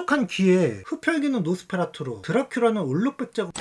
뾰족한 귀에 흡혈귀는 노스페라투로, 드라큘라는 올룩백작.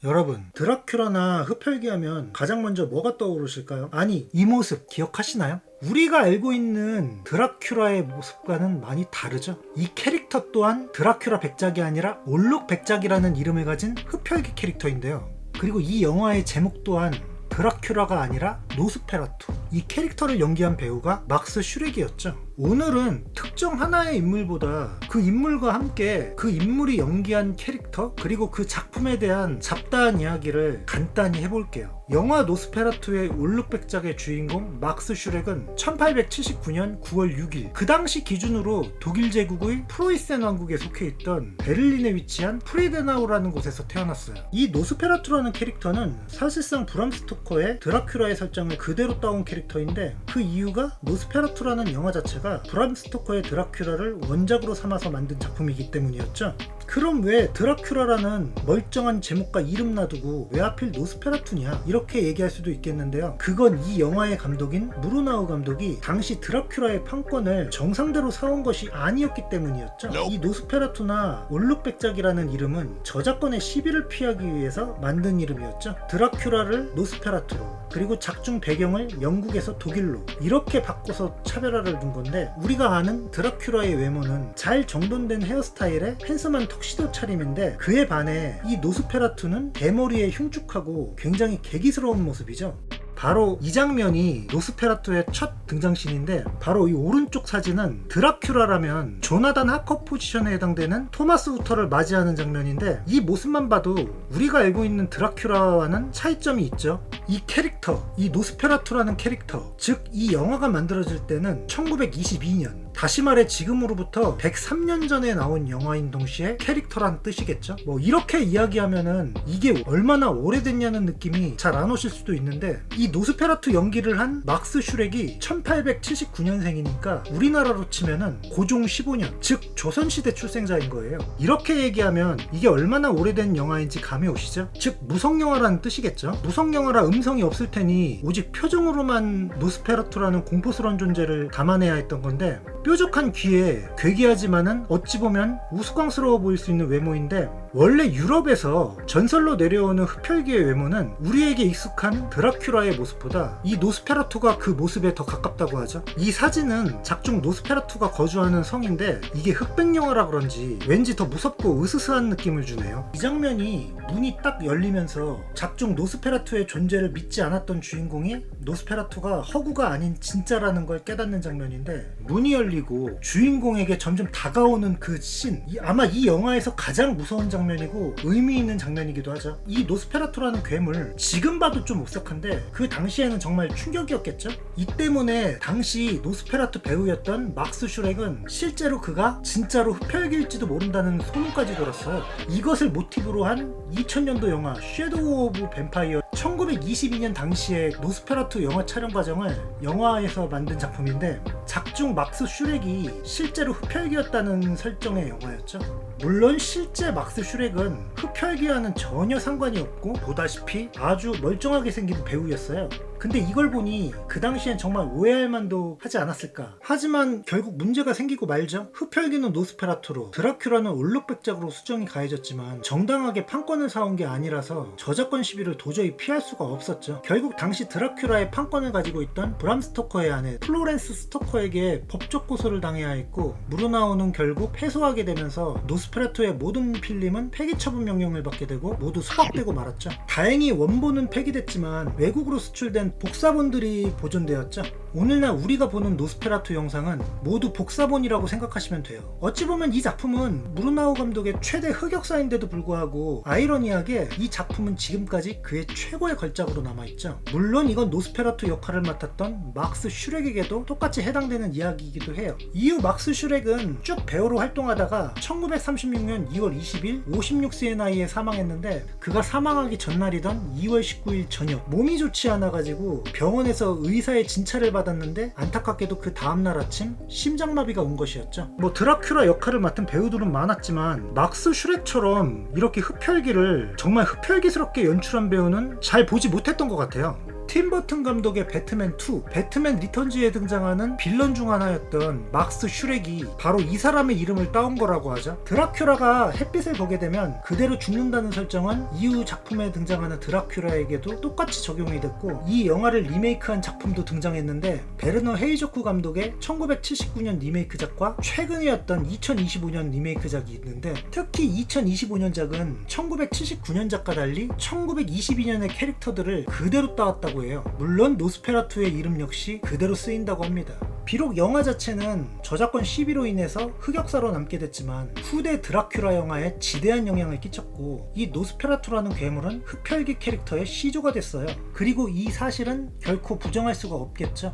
여러분, 드라큘라나 흡혈귀 하면 가장 먼저 뭐가 떠오르실까요? 아니, 이 모습 기억하시나요? 우리가 알고 있는 드라큘라의 모습과는 많이 다르죠. 이 캐릭터 또한 드라큘라 백작이 아니라 올룩 백작이라는 이름을 가진 흡혈귀 캐릭터인데요. 그리고 이 영화의 제목 또한 드라큘라가 아니라 노스페라투. 이 캐릭터를 연기한 배우가 막스 슈렉이었죠. 오늘은 특정 하나의 인물보다 그 인물과 함께 그 인물이 연기한 캐릭터 그리고 그 작품에 대한 잡다한 이야기를 간단히 해볼게요. 영화 노스페라투의 올룩백작의 주인공 막스 슈렉은 1879년 9월 6일 그 당시 기준으로 독일 제국의 프로이센 왕국에 속해 있던 베를린에 위치한 프리데나우라는 곳에서 태어났어요. 이 노스페라투라는 캐릭터는 사실상 브람 스토커의 드라큘라의 설정을 그대로 따온 캐릭터인데, 그 이유가 노스페라투라는 영화 자체가 브람 스토커의 드라큘라를 원작으로 삼아서 만든 작품이기 때문이었죠. 그럼 왜 드라큘라라는 멀쩡한 제목과 이름 놔두고 왜 하필 노스페라투냐, 이렇게 얘기할 수도 있겠는데요. 그건 이 영화의 감독인 무르나우 감독이 당시 드라큘라의 판권을 정상대로 사온 것이 아니었기 때문이었죠. 이 노스페라투나 올룩백작이라는 이름은 저작권의 시비를 피하기 위해서 만든 이름이었죠. 드라큘라를 노스페라투로, 그리고 작중 배경을 영국에서 독일로 이렇게 바꿔서 차별화를 둔 건데, 우리가 아는 드라큘라의 외모는 잘 정돈된 헤어스타일에 핸섬한 턱시도 차림인데, 그에 반해 이 노스페라투는 대머리에 흉측하고 굉장히 개기스러운 모습이죠. 바로 이 장면이 노스페라투의 첫 등장신인데, 바로 이 오른쪽 사진은 드라큘라라면 조나단 하커 포지션에 해당되는 토마스 후터를 맞이하는 장면인데, 이 모습만 봐도 우리가 알고 있는 드라큘라와는 차이점이 있죠. 이 캐릭터, 이 노스페라투라는 캐릭터, 즉 이 영화가 만들어질 때는 1922년, 다시 말해 지금으로부터 103년 전에 나온 영화인 동시에 캐릭터란 뜻이겠죠. 이렇게 이야기하면은 이게 얼마나 오래됐냐는 느낌이 잘 안 오실 수도 있는데, 이 노스페라투 연기를 한 막스 슈렉이 1879년생이니까 우리나라로 치면은 고종 15년, 즉 조선시대 출생자인 거예요. 이렇게 얘기하면 이게 얼마나 오래된 영화인지 감이 오시죠? 즉 무성영화라는 뜻이겠죠. 무성영화라 음성이 없을 테니 오직 표정으로만 노스페라투라는 공포스러운 존재를 담아내야 했던 건데, 뾰족한 귀에 괴기하지만은 어찌 보면 우스꽝스러워 보일 수 있는 외모인데, 원래 유럽에서 전설로 내려오는 흡혈귀의 외모는 우리에게 익숙한 드라큘라의 모습보다 이 노스페라투가 그 모습에 더 가깝다고 하죠. 이 사진은 작중 노스페라투가 거주하는 성인데, 이게 흑백 영화라 그런지 왠지 더 무섭고 으스스한 느낌을 주네요. 이 장면이 문이 딱 열리면서 작중 노스페라투의 존재를 믿지 않았던 주인공이 노스페라투가 허구가 아닌 진짜라는 걸 깨닫는 장면인데, 문이 열리고 주인공에게 점점 다가오는 그 씬, 아마 이 영화에서 가장 무서운 장면이고 의미 있는 장면이기도 하죠. 이 노스페라투라는 괴물 지금 봐도 좀 오싹한데 그 당시에는 정말 충격이었겠죠. 이 때문에 당시 노스페라투 배우였던 막스 슈렉은 실제로 그가 진짜로 흡혈귀일지도 모른다는 소문까지 돌았어요. 이것을 모티브로 한 2000년도 영화 섀도우 오브 뱀파이어, 1922년 당시에 노스페라투 영화 촬영 과정을 영화에서 만든 작품인데, 작중 막스 슈렉이 실제로 흡혈귀였다는 설정의 영화였죠. 물론 실제 막스 슈렉은 흡혈귀와는 전혀 상관이 없고 보다시피 아주 멀쩡하게 생긴 배우였어요. 근데 이걸 보니 그 당시엔 정말 오해할 만도 하지 않았을까. 하지만 결국 문제가 생기고 말죠. 흡혈귀는 노스페라투로, 드라큘라는 올룩백작으로 수정이 가해졌지만 정당하게 판권을 사온 게 아니라서 저작권 시비를 도저히 피할 수가 없었죠. 결국 당시 드라큘라의 판권을 가지고 있던 브람 스토커의 아내 플로렌스 스토커에게 법적 고소를 당해야 했고, 무르나우는 결국 패소하게 되면서 노스페라투의 모든 필름은 폐기 처분 명령을 받게 되고 모두 수박되고 말았죠. 다행히 원본은 폐기됐지만 외국으로 수출된 복사본들이 보존되었죠. 오늘날 우리가 보는 노스페라투 영상은 모두 복사본이라고 생각하시면 돼요. 어찌 보면 이 작품은 무르나우 감독의 최대 흑역사인데도 불구하고 아이러니하게 이 작품은 지금까지 그의 최고의 걸작으로 남아있죠. 물론 이건 노스페라투 역할을 맡았던 막스 슈렉에게도 똑같이 해당되는 이야기이기도 해요. 이후 막스 슈렉은 쭉 배우로 활동하다가 1936년 2월 20일 56세의 나이에 사망했는데, 그가 사망하기 전날이던 2월 19일 저녁 몸이 좋지 않아가지고 병원에서 의사의 진찰을 받았는데 안타깝게도 그 다음날 아침 심장마비가 온 것이었죠. 드라큘라 역할을 맡은 배우들은 많았지만 막스 슈렉처럼 이렇게 흡혈귀를 정말 흡혈귀스럽게 연출한 배우는 잘 보지 못했던 것 같아요. 팀 버튼 감독의 배트맨 2, 배트맨 리턴즈에 등장하는 빌런 중 하나였던 막스 슈렉이 바로 이 사람의 이름을 따온 거라고 하죠. 드라큘라가 햇빛을 보게 되면 그대로 죽는다는 설정은 이후 작품에 등장하는 드라큘라에게도 똑같이 적용이 됐고, 이 영화를 리메이크한 작품도 등장했는데 베르너 헤이조크 감독의 1979년 리메이크작과 최근이었던 2025년 리메이크작이 있는데, 특히 2025년작은 1979년작과 달리 1922년의 캐릭터들을 그대로 따왔다고 해요. 물론 노스페라투의 이름 역시 그대로 쓰인다고 합니다. 비록 영화 자체는 저작권 시비로 인해서 흑역사로 남게 됐지만 후대 드라큘라 영화에 지대한 영향을 끼쳤고, 이 노스페라투라는 괴물은 흡혈귀 캐릭터의 시조가 됐어요. 그리고 이 사실은 결코 부정할 수가 없겠죠.